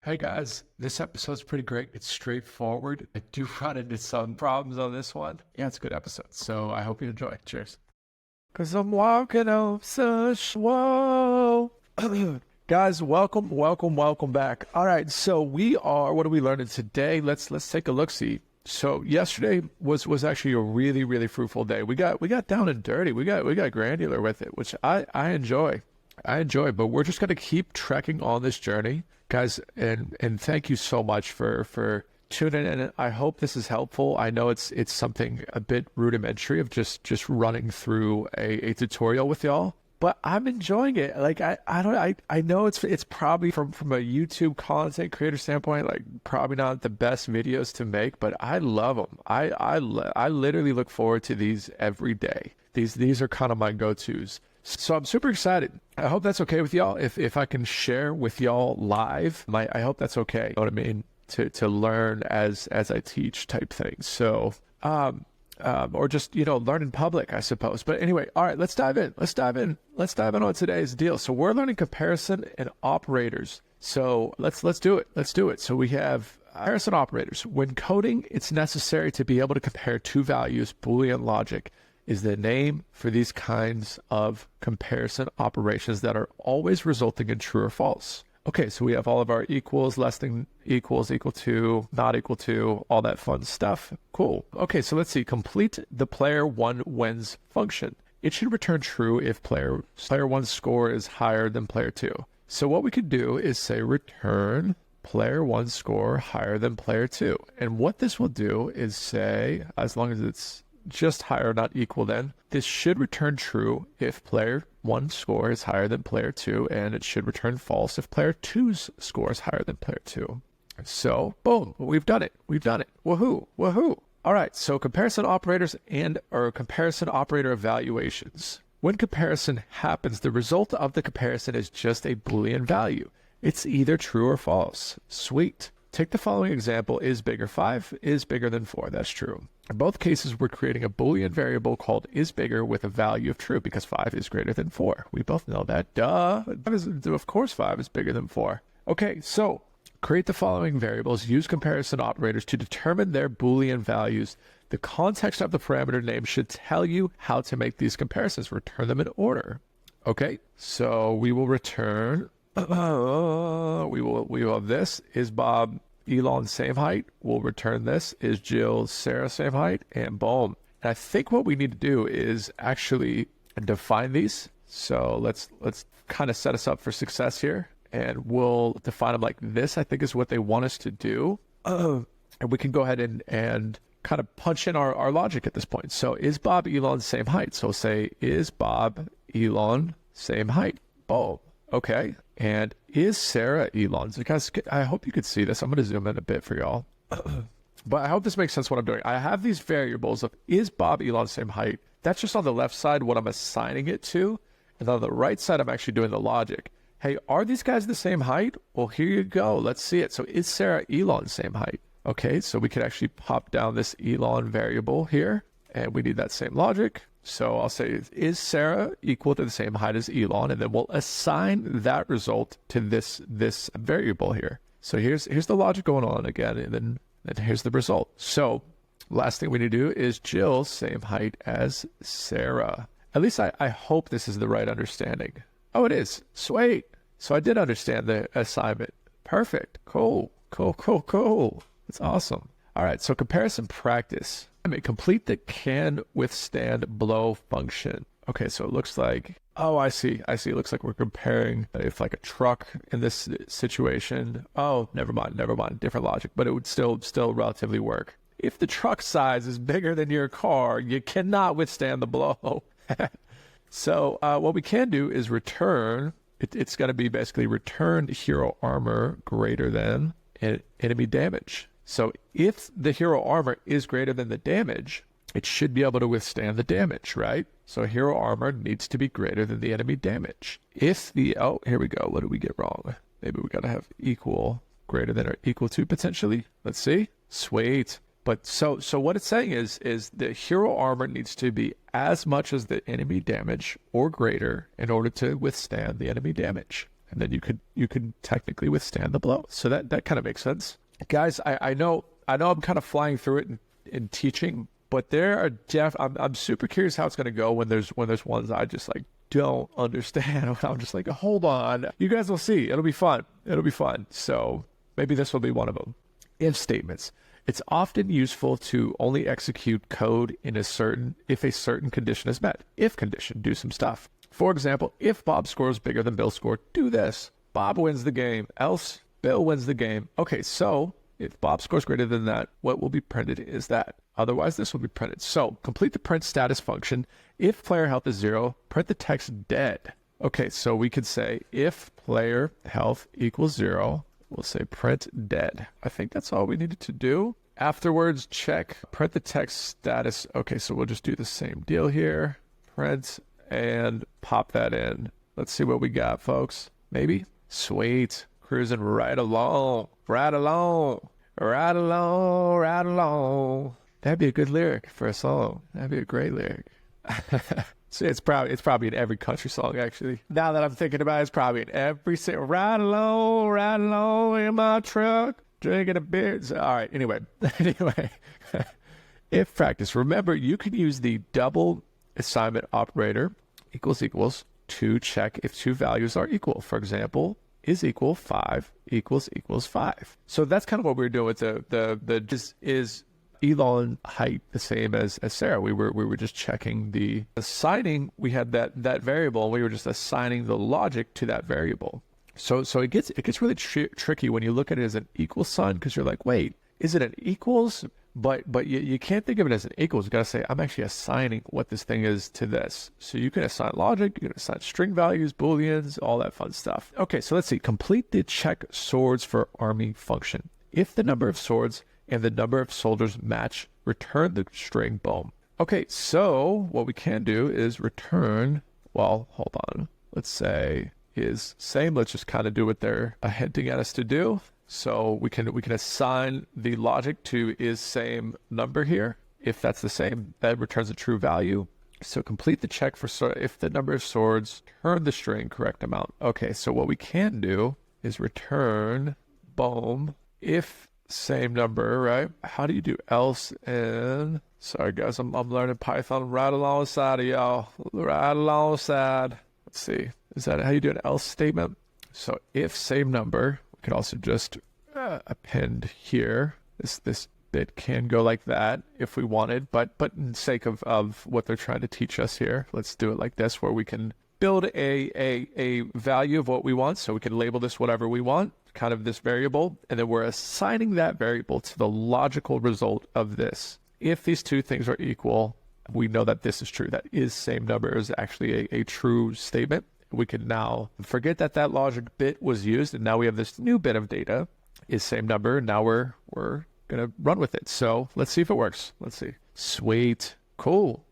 Hey guys, this episode's pretty great. It's straightforward. I do run into some problems on this one. Yeah, it's a good episode. So I hope you enjoy. Cheers. Cause I'm walking on such whoa. Guys, welcome back. All right, so what are we learning today? Let's take a look see. So yesterday was actually a really fruitful day. We got down and dirty. We got granular with it, which I enjoy. But we're just gonna keep trekking on this journey, guys. And thank you so much for tuning in. I hope this is helpful. I know it's something a bit rudimentary of just running through a tutorial with y'all, but I'm enjoying it. Like I know it's probably from a YouTube content creator standpoint, like probably not the best videos to make, but I love them. I literally look forward to these every day. These are kind of my go-tos. So I'm super excited. I hope that's okay with y'all. If I can share with y'all live, I hope that's okay. You know what I mean? To learn as I teach type thing. So or just learn in public, I suppose. But anyway, all right, let's dive in on today's deal. So we're learning comparison and operators. So let's do it. So we have comparison operators. When coding, it's necessary to be able to compare two values. Boolean logic is the name for these kinds of comparison operations that are always resulting in true or false. Okay, so we have all of our equals, less than equals, equal to, not equal to, all that fun stuff. Cool. Okay, so let's see. Complete the player one wins function. It should return true if player one's score is higher than player two. So what we could do is say return player one score higher than player two. And what this will do is say, as long as it's just higher, not equal, then this should return true if player one score is higher than player two, and it should return false if player two's score is higher than player two. So boom, we've done it. Woohoo. All right, so comparison operators or comparison operator evaluations. When comparison happens, the result of the comparison is just a Boolean value. It's either true or false. Sweet. Take the following example: is bigger 5 is bigger than 4. That's true. In both cases, we're creating a Boolean variable called is bigger with a value of true because 5 is greater than 4. We both know that. Duh. Of course 5 is bigger than 4. Okay, so create the following variables. Use comparison operators to determine their Boolean values. The context of the parameter name should tell you how to make these comparisons. Return them in order. Okay, so we will return. We will have this. Is Bob Elon same height? We'll return this. Is Jill Sarah same height? And boom. And I think what we need to do is actually define these. So let's kind of set us up for success here, and we'll define them like this. I think is what they want us to do. And we can go ahead and kind of punch in our logic at this point. So is Bob Elon same height? So say is Bob Elon same height? Boom. Okay. And is Sarah Elon's? Guys, I hope you could see this. I'm going to zoom in a bit for y'all. But I hope this makes sense what I'm doing. I have these variables of is Bob Elon same height? That's just on the left side what I'm assigning it to. And on the right side, I'm actually doing the logic. Hey, are these guys the same height? Well, here you go. Let's see it. So is Sarah Elon same height? Okay, so we could actually pop down this Elon variable here. And we need that same logic. So I'll say, is Sarah equal to the same height as Elon? And then we'll assign that result to this variable here. So here's the logic going on again, and then here's the result. So last thing we need to do is Jill same height as Sarah. At least I hope this is the right understanding. Oh, it is. Sweet. So I did understand the assignment. Perfect. Cool. That's awesome. All right, so comparison practice. Complete the can withstand blow function. Okay, so it looks like, oh, I see. It looks like we're comparing if like a truck in this situation. Oh, never mind. Different logic, but it would still relatively work. If the truck size is bigger than your car, you cannot withstand the blow. So what we can do is return. It's going to be basically return hero armor greater than enemy damage. So if the hero armor is greater than the damage, it should be able to withstand the damage, right? So hero armor needs to be greater than the enemy damage. If oh, here we go. What did we get wrong? Maybe we got to have equal, greater than or equal to potentially. Let's see. Sweet. But so what it's saying is the hero armor needs to be as much as the enemy damage or greater in order to withstand the enemy damage. and then you could technically withstand the blow. So that kind of makes sense. Guys, I know I'm kind of flying through it in teaching, but there are I'm super curious how it's going to go when there's ones I just like don't understand. I'm just like, hold on. You guys will see. It'll be fun. So maybe this will be one of them. If statements. It's often useful to only execute code if a certain condition is met. If condition, do some stuff. For example, if Bob scores bigger than Bill's score, do this. Bob wins the game, else Bill wins the game. Okay, so if Bob scores greater than that, what will be printed is that. Otherwise, this will be printed. So complete the print status function. If player health is 0, print the text dead. Okay, so we could say if player health equals 0, we'll say print dead. I think that's all we needed to do. Afterwards, check print the text status. Okay, so we'll just do the same deal here. Print and pop that in. Let's see what we got, folks. Maybe? Sweet. Cruising right along. Right along. Right along. Right along. That'd be a good lyric for a song. That'd be a great lyric. So it's probably in every country song, actually. Now that I'm thinking about it, it's probably in every single right along in my truck, drinking a beer. So, all right, anyway. If practice, remember you can use the double assignment operator equals to check if two values are equal. For example, is equal 5 equals 5. So that's kind of what we were doing with the just is Elon height the same as Sarah. We were just checking the assigning. We had that variable, and we were just assigning the logic to that variable. So it gets really tricky when you look at it as an equal sign, because you're like, wait, is it an equals? But you can't think of it as an equals. You got to say, I'm actually assigning what this thing is to this. So you can assign logic, you can assign string values, booleans, all that fun stuff. Okay, so let's see. Complete the check swords for army function. If the number of swords and the number of soldiers match, return the string boom. Okay, so what we can do is return, well, hold on. Let's say is same. Let's just kind of do what they're hinting at us to do. So we can assign the logic to is same number here. If that's the same, that returns a true value. So complete the check for if the number of swords, turn the string correct amount. Okay, so what we can do is return boom if same number, right? How do you do else in? Sorry guys, I'm learning Python right alongside of y'all. Right alongside. Let's see. Is that how you do an else statement? So if same number, we could also just append here. This bit can go like that if we wanted, but in sake of what they're trying to teach us here, let's do it like this, where we can build a value of what we want. So we can label this whatever we want, kind of this variable, and then we're assigning that variable to the logical result of this. If these two things are equal, we know that this is true. That is same number is actually a true statement. We can now forget that logic bit was used, and now we have this new bit of data is same number. Now we're gonna run with it. So let's see if it works. Let's see. Sweet, cool.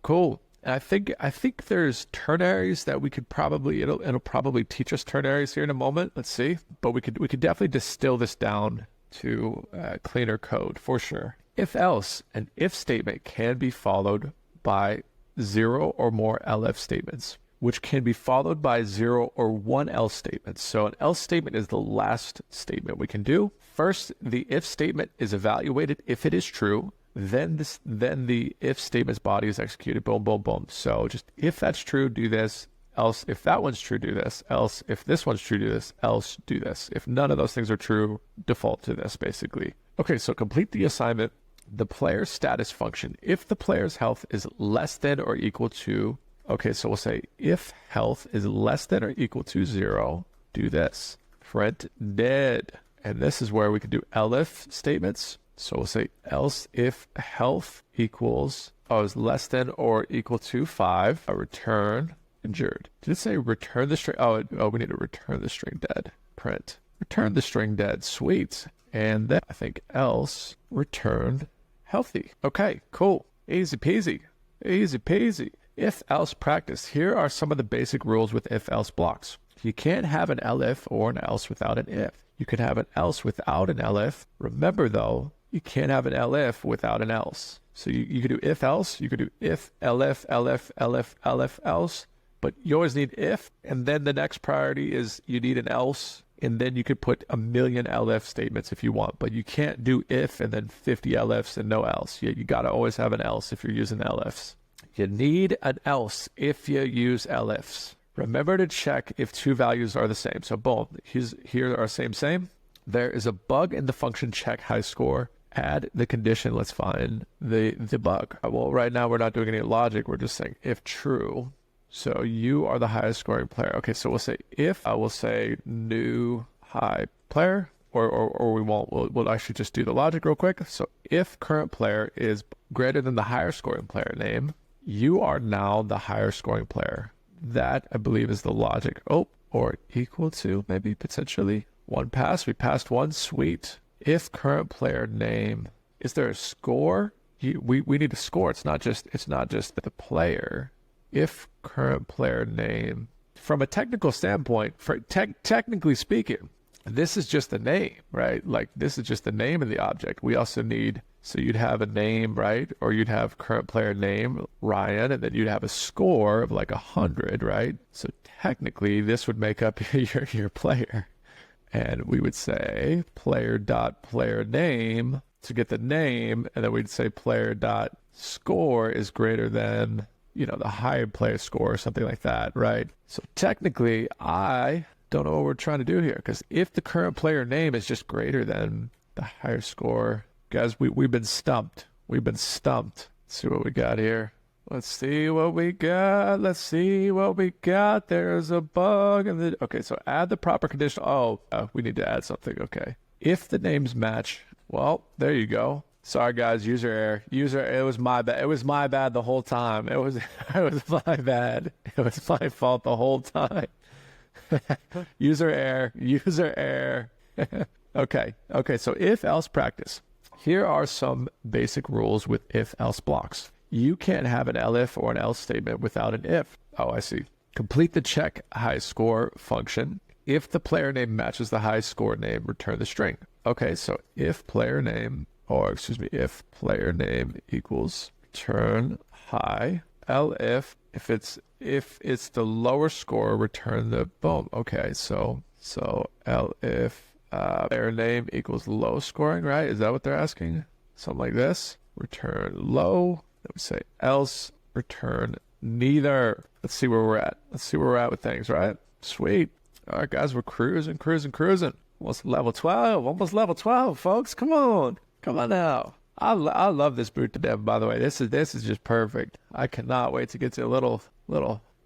And I think there's ternaries that we could probably it'll probably teach us ternaries here in a moment. Let's see. But we could definitely distill this down to cleaner code for sure. If else, an if statement can be followed by 0 or more elif statements, which can be followed by 0 or 1 else statement. So an else statement is the last statement we can do. First, the if statement is evaluated. If it is true, then the if statement's body is executed. Boom, boom, boom. So just if that's true, do this. Else, if that one's true, do this. Else, if this one's true, do this. Else, do this. If none of those things are true, default to this, basically. Okay, so complete the assignment. The player status function. If the player's health is less than or equal to, okay, so we'll say if health is less than or equal to 0, do this. Print dead. And this is where we can do elif statements. So we'll say else if health equals, is less than or equal to 5, a return injured. Did it say return the string? Oh, we need to return the string dead. Print. Return the string dead. Sweet. And then I think else return healthy. Okay, cool. Easy peasy. Easy peasy. If else practice. Here are some of the basic rules with if else blocks. You can't have an elif or an else without an if. You can have an else without an elif. Remember though, you can't have an elif without an else. So you could do if else, you could do if elif else, But you always need if, and then the next priority is you need an else, and then you could put a million elif statements if you want, but you can't do if and then 50 elifs and no else. You got to always have an else if you're using elifs. You need an else if you use elifs. Remember to check if two values are the same. So boom, here are same. There is a bug in the function check high score. Add the condition. Let's find the bug. Well, right now we're not doing any logic. We're just saying if true. So you are the highest scoring player. Okay, so we'll say if. I will say new high player, or we won't. We'll actually just do the logic real quick. So if current player is greater than the higher scoring player name, you are now the higher scoring player. That, I believe, is the logic. Oh, or equal to, maybe potentially. One pass. We passed one. Sweet. If current player name, is there a score? We need a score. It's not just the player. If current player name, from a technical standpoint, technically speaking, this is just the name, right? Like this is just the name of the object. We also need, so you'd have a name, right? Or you'd have current player name, Ryan, and then you'd have a score of like 100, right? So technically this would make up your player. And we would say player name to get the name, and then we'd say player score is greater than, the higher player score or something like that, right? So technically, I don't know what we're trying to do here, because if the current player name is just greater than the higher score, guys, we've been stumped. Let's see what we got here. Let's see what we got. There's a bug. Okay, so add the proper condition. Oh, we need to add something. Okay. If the names match, well, there you go. Sorry, guys, user error. It was my bad. It was my bad the whole time. It was my bad. It was my fault the whole time. User error. Okay, so if-else practice. Here are some basic rules with if-else blocks. You can't have an elif or an else statement without an if. Oh, I see. Complete the check high score function. If the player name matches the high score name, return the string. Okay, so if player name equals return high, elif, if it's the lower score, return the boom. Okay, so elif player name equals low scoring, right? Is that what they're asking? Something like this. Return low. Then we say else, return neither. Let's see where we're at. With things, right? Sweet. All right, guys, we're cruising. Almost level 12, folks. Come on now. I love this boot to dev, by the way. This is just perfect. I cannot wait to get to a little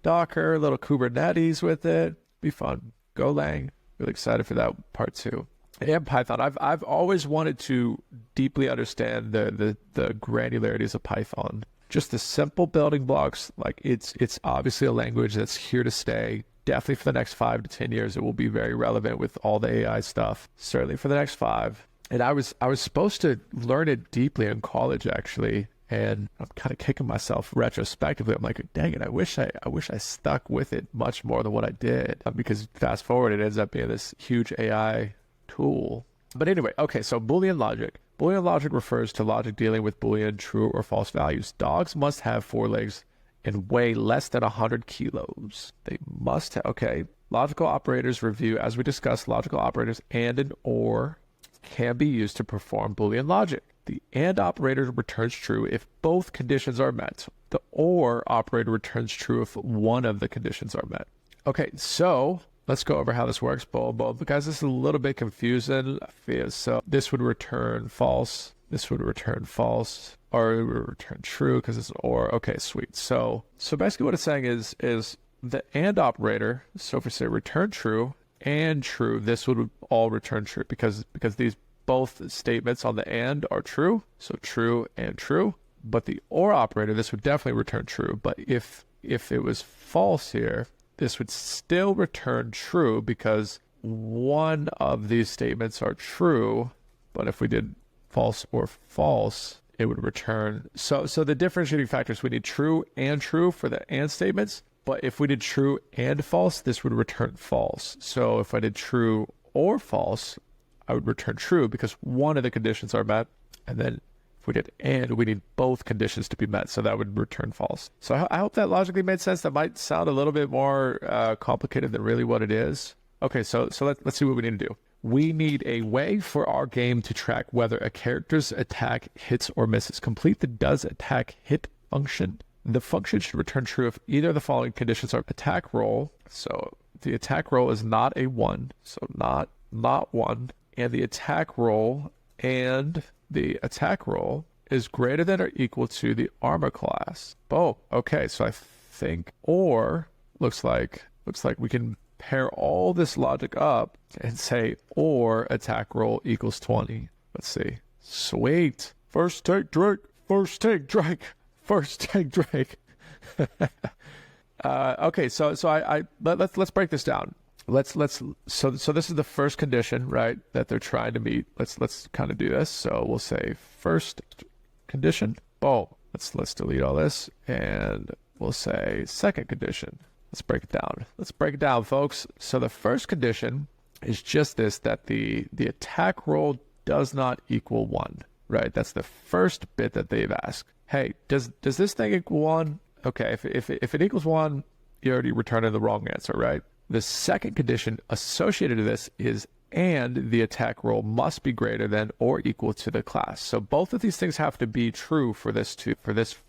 Docker, little Kubernetes with it. Be fun. Golang. Really excited for that part too. And Python. I've always wanted to deeply understand the granularities of Python. Just the simple building blocks. Like it's obviously a language that's here to stay. Definitely for the next 5 to 10 years, it will be very relevant with all the AI stuff. Certainly for the next 5. And I was supposed to learn it deeply in college, actually. And I'm kind of kicking myself retrospectively. I'm like, dang it, I wish I stuck with it much more than what I did. Because fast forward, it ends up being this huge AI tool. But anyway, okay, so Boolean logic. Boolean logic refers to logic dealing with Boolean true or false values. Dogs must have 4 legs and weigh less than 100 kilos. They must have, okay. Logical operators review, as we discussed, logical operators and an or can be used to perform Boolean logic. The AND operator returns true if both conditions are met. The OR operator returns true if one of the conditions are met. Okay, so let's go over how this works. Guys, this is a little bit confusing. So this would return false. This would return false. Or it would return true because it's an OR. Okay, sweet. So basically what it's saying is the AND operator, so if we say return true and true, this would all return true because these both statements on the AND are true, so true and true. But the OR operator, this would definitely return true. But if it was false here, this would still return true because one of these statements are true. But if we did false or false, it would return. So the differentiating factors, we need true and true for the AND statements. But if we did true and false, this would return false. So if I did true or false, I would return true because one of the conditions are met. And then If we did and, we need both conditions to be met, so that would return false. So I hope that logically made sense. That might sound a little bit more complicated than really what it is. Okay, so let's see what we need to do. We need a way for our game to track whether a character's attack hits or misses. Complete the does attack hit function. The function should return true if either of the following conditions are attack roll. So the attack roll is not a 1, so not 1, and the attack roll is greater than or equal to the armor class. Oh, okay, so I think or looks like we can pair all this logic up and say or attack roll equals 20. Let's see. Sweet. First take Drake. Okay, so let's break this down. So this is the first condition, right, that they're trying to meet. Let's kind of do this. So we'll say first condition. Boom. Let's delete all this, and we'll say second condition. Let's break it down. Let's break it down, folks. So the first condition is just this, that the attack roll does not equal 1, right? That's the first bit that they've asked. Hey, does this thing equal 1? Okay, if it equals 1, you already returned the wrong answer, right? The second condition associated to this is and the attack roll must be greater than or equal to the class. So both of these things have to be true for this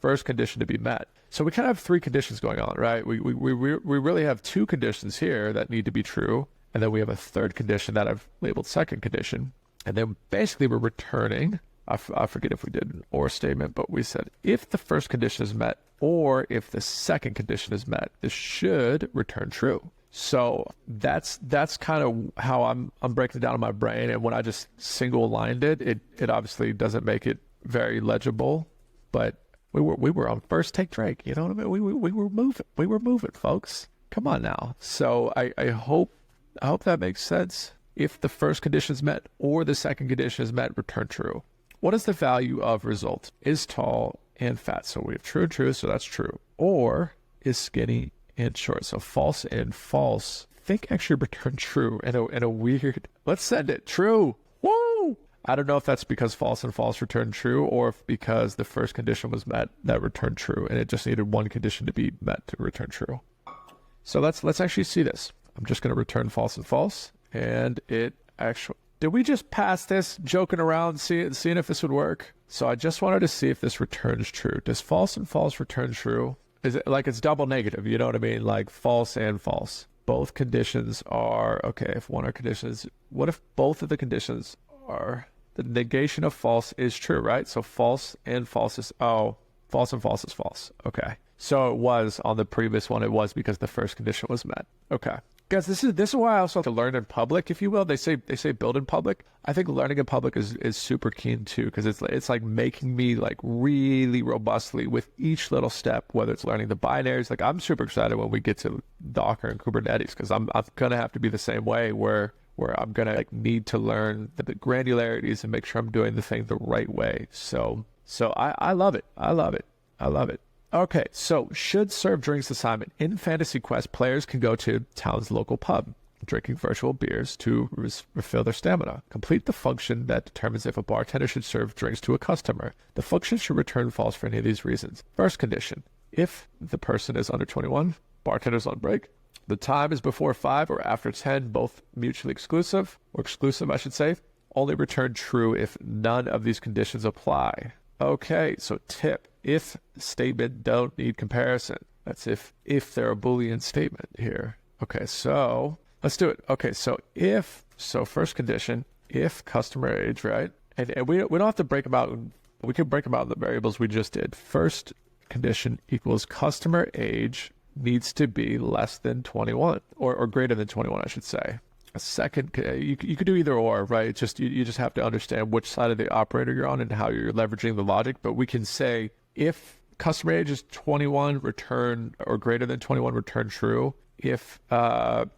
first condition to be met. So we kind of have 3 conditions going on, right? We really have 2 conditions here that need to be true, and then we have a third condition that I've labeled second condition, and then basically we're returning. I forget if we did an or statement, but we said if the first condition is met or if the second condition is met, this should return true. So that's kind of how I'm breaking it down in my brain. And when I just single lined it obviously doesn't make it very legible. But we were on first take Drake. You know what I mean? We were moving, folks. Come on now. So I hope that makes sense. If the first condition is met or the second condition is met, return true. What is the value of result? Is tall and fat. So we have true and true, so that's true. Or is skinny and short. So false and false. I think actually return true in a weird. Let's send it true. Woo! I don't know if that's because false and false return true, or if because the first condition was met that returned true, and it just needed one condition to be met to return true. So let's actually see this. I'm just going to return false and false, and it actually. Did we just pass this joking around, seeing if this would work? So I just wanted to see if this returns true. Does false and false return true? Is it like it's double negative? You know what I mean? Like false and false. Both conditions are, okay, if one of conditions, what if both of the conditions are, the negation of false is true, right? So false and false is, false and false is false. Okay. So it was on the previous one, it was because the first condition was met. Okay. Guys, this is why I also have to learn in public, if you will. They say build in public. I think learning in public is super keen too, because it's like making me like really robustly with each little step, whether it's learning the binaries. Like I'm super excited when we get to Docker and Kubernetes, because I'm gonna have to be the same way where I'm gonna like need to learn the granularities and make sure I'm doing the thing the right way. So I love it. I love it. Okay, so should serve drinks assignment. In Fantasy Quest, players can go to town's local pub, drinking virtual beers to refill their stamina. Complete the function that determines if a bartender should serve drinks to a customer. The function should return false for any of these reasons. First condition, if the person is under 21, bartender's on break, the time is before 5 or after 10, both mutually exclusive, or exclusive I should say, only return true if none of these conditions apply. Okay, so tip. If statement don't need comparison. That's if they're a Boolean statement here. Okay, so let's do it. Okay, so first condition, if customer age, right? And we don't have to break them out. We can break them out in the variables we just did. First condition equals customer age needs to be less than 21 or greater than 21, I should say. A second, you could do either or, right? It's just you just have to understand which side of the operator you're on and how you're leveraging the logic. But we can say if customer age is 21, return or greater than 21, return true. If the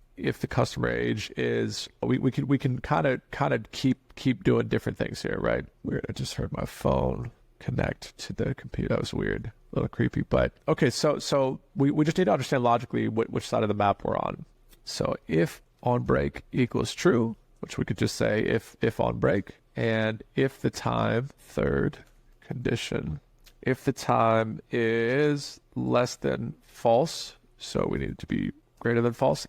customer age is, we can kind of keep doing different things here, right? Weird. I just heard my phone connect to the computer. That was weird, a little creepy. But okay, so we just need to understand logically which side of the map we're on. So if on break equals true, which we could just say if on break, and if the time third condition. If the time is less than false, so we need it to be greater than false,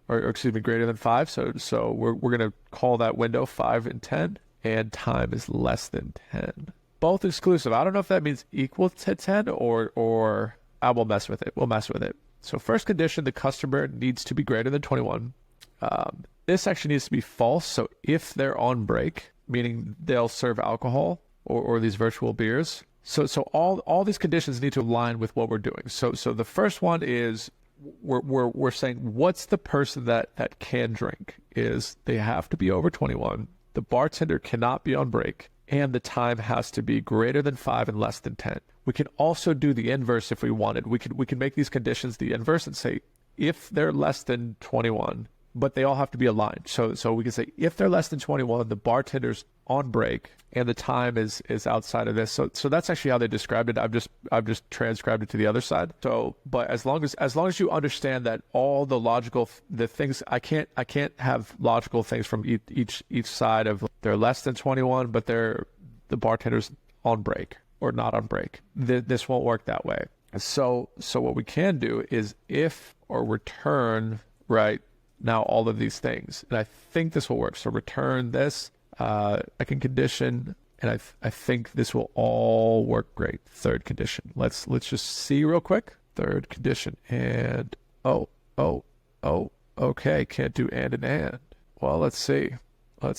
or excuse me, greater than 5. So we're going to call that window 5 and 10, and time is less than 10. Both exclusive. I don't know if that means equal to 10 or I will mess with it. We'll mess with it. So first condition, the customer needs to be greater than 21. This actually needs to be false. So if they're on break, meaning they'll serve alcohol or these virtual beers. So all these conditions need to align with what we're doing. So the first one is we're saying what's the person that can drink is they have to be over 21. The bartender cannot be on break, and the time has to be greater than 5 and less than 10. We can also do the inverse if we wanted. We can make these conditions the inverse and say if they're less than 21, but they all have to be aligned. So we can say if they're less than 21, the bartender's on break and the time is outside of this. So that's actually how they described it. I've just transcribed it to the other side. So, but as long as you understand that all the things, I can't have logical things from each side of they're less than 21, but the bartender's on break or not on break. This won't work that way. So what we can do is if or return, right, now all of these things. And I think this will work. So return this, I can condition, and I think this will all work great. Third condition. Let's just see real quick. Third condition, and okay, can't do and. Well, let's see. Oh,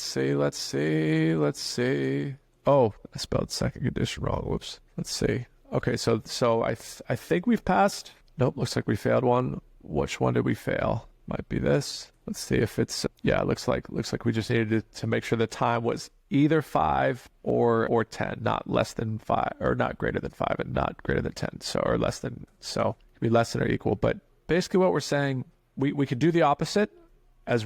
I spelled second condition wrong. Whoops. Let's see. Okay, so I think we've passed. Nope, looks like we failed one. Which one did we fail? Might be this. Let's see if it's, yeah, it looks like we just needed to make sure the time was either 5 or 10, not less than 5, or not greater than 5 and not greater than 10. So, or less than, so it could be less than or equal. But basically what we're saying, we could do the opposite as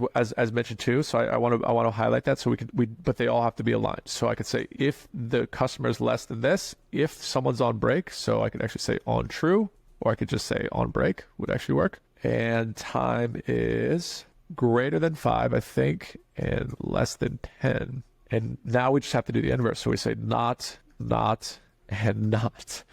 mentioned too. So I want to highlight that. So but they all have to be aligned. So I could say if the customer is less than this, if someone's on break, so I could actually say on true, or I could just say on break would actually work. And time is greater than 5, I think, and less than 10. And now we just have to do the inverse. So we say not, and not.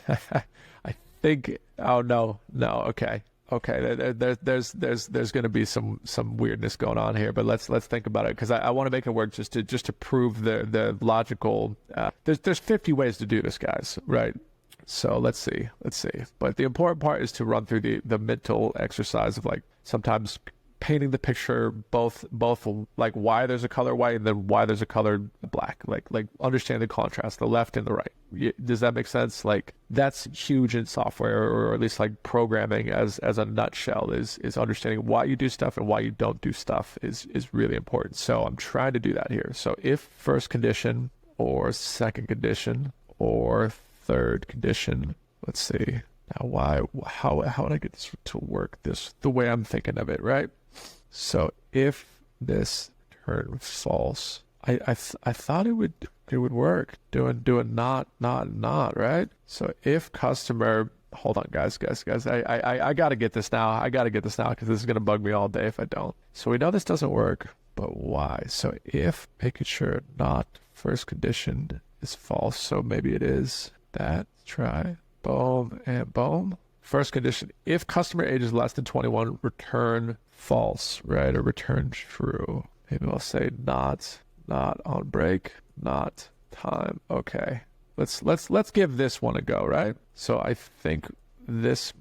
I think, oh, no, okay. There's going to be some weirdness going on here, but let's think about it, because I want to make it work just to prove the logical. There's 50 ways to do this, guys, right? So let's see. But the important part is to run through the mental exercise of like sometimes painting the picture both like why there's a color white and then why there's a color black, like understand the contrast, the left and the right. Does that make sense? Like that's huge in software, or at least like programming as a nutshell is understanding why you do stuff and why you don't do stuff is really important. So I'm trying to do that here. So if first condition or second condition or third condition, let's see. Now how would I get this to work the way I'm thinking of it, right? So if this turned false, I thought it would work doing not, right? So if customer, hold on guys, I gotta get this now. Because this is gonna bug me all day if I don't. So we know this doesn't work, but why? So if making sure not first condition is false, so maybe it is that, try, boom, and boom. First condition, if customer age is less than 21, return false, right? Or return true. Maybe I'll say not on break, not time. Okay. Let's give this one a go, right? So I think this,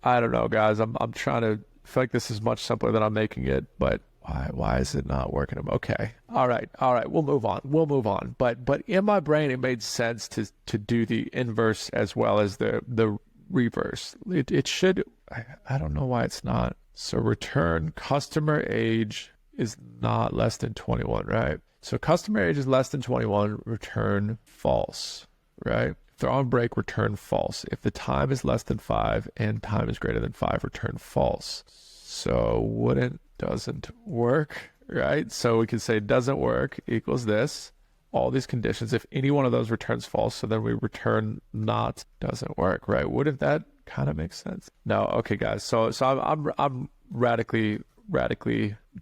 I don't know, guys. I'm trying to feel like this is much simpler than I'm making it, but why is it not working? Okay. All right. We'll move on. But in my brain, it made sense to do the inverse as well as the reverse. It should, I don't know why it's not. So return customer age is not less than 21, right? So customer age is less than 21, return false, right? If they're on break, return false. If the time is less than 5 and time is greater than 5, return false. So doesn't work, right? So we can say doesn't work equals this, all these conditions. If any one of those returns false, so then we return not doesn't work, right? Wouldn't that kind of make sense? No, okay, guys. So I'm radically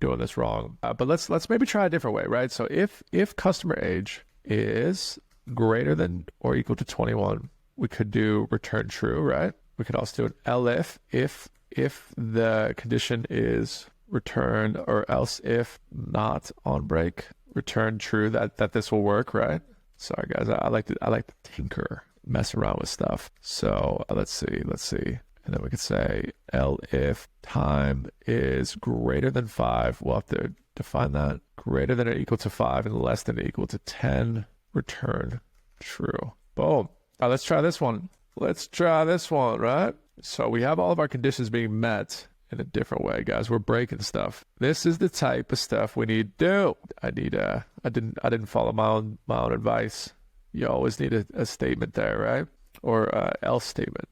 doing this wrong. But let's maybe try a different way, right? So if customer age is greater than or equal to 21, we could do return true, right? We could also do an elif if the condition is returned, or else if not on break, return true that this will work, right? Sorry guys, I like to tinker, mess around with stuff. So let's see. And then we could say elif time is greater than 5. We'll have to define that. Greater than or equal to 5 and less than or equal to 10, return true. Boom. Now let's try this one. Right? So we have all of our conditions being met in a different way, guys. We're breaking stuff. This is the type of stuff we need to do. I didn't follow my own advice. You always need a statement there, right? Or else statement.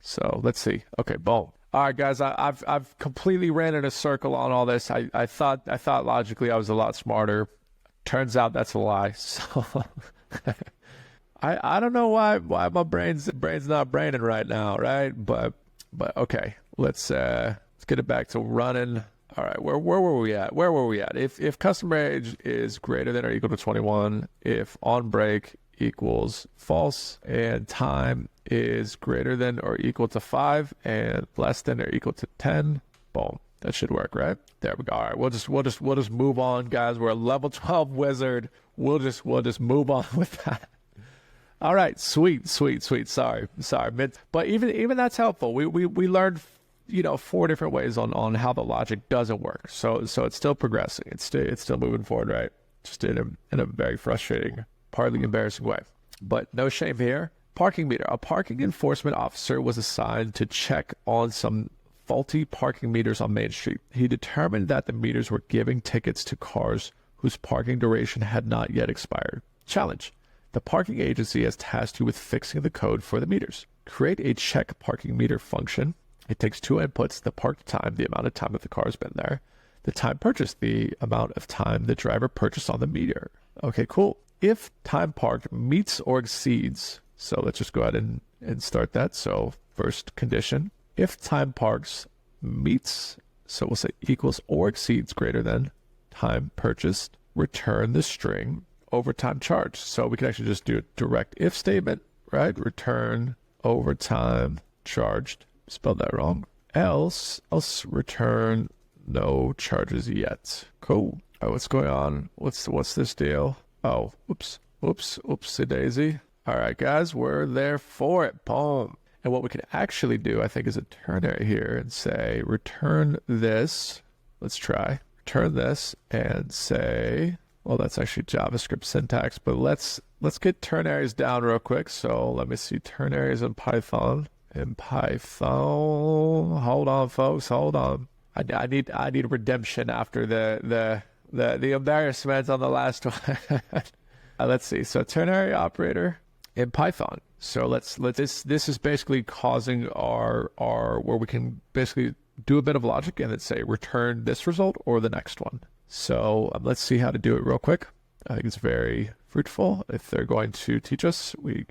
So let's see. Okay, boom. All right, guys. I've completely ran in a circle on all this. I thought logically I was a lot smarter. Turns out that's a lie. So I don't know why my brain's not braining right now, right? But okay, let's get it back to running. All right, where were we at? If customer age is greater than or equal to 21, if on break equals false, and time is greater than or equal to 5 and less than or equal to 10, boom. That should work, right? There we go. All right, we'll just move on, guys. We're a level 12 wizard. We'll just move on with that. All right, sweet. Sorry. But even that's helpful. We learned 4 different ways on how the logic doesn't work. So it's still progressing. It's still moving forward, right? Just in a very frustrating, partly embarrassing way. But no shame here. Parking meter. A parking enforcement officer was assigned to check on some faulty parking meters on Main Street. He determined that the meters were giving tickets to cars whose parking duration had not yet expired. Challenge. The parking agency has tasked you with fixing the code for the meters. Create a check parking meter function. It takes 2 inputs: the parked time, the amount of time that the car has been there; the time purchased, the amount of time the driver purchased on the meter. Okay, cool. If time parked meets or exceeds, so let's just go ahead and start that. So first condition, if time parks meets, so we'll say equals or exceeds greater than time purchased, return the string overtime charge. So we can actually just do a direct if statement, right? Return overtime charged. Spelled that wrong. Else return no charges yet. Cool. All right, what's going on? What's this deal? Oh, oopsie daisy. All right, guys, we're there for it. Boom. And what we can actually do, I think, is a ternary here and say return this. Let's try. Return this and say, well, that's actually JavaScript syntax, but let's get ternaries down real quick. So let me see ternaries in Python. Hold on, folks. Hold on. I need redemption after the embarrassment on the last one. Let's see. So ternary operator in Python. So this is basically causing our where we can basically do a bit of logic and then say return this result or the next one. So let's see how to do it real quick. I think it's very fruitful. If they're going to teach us, we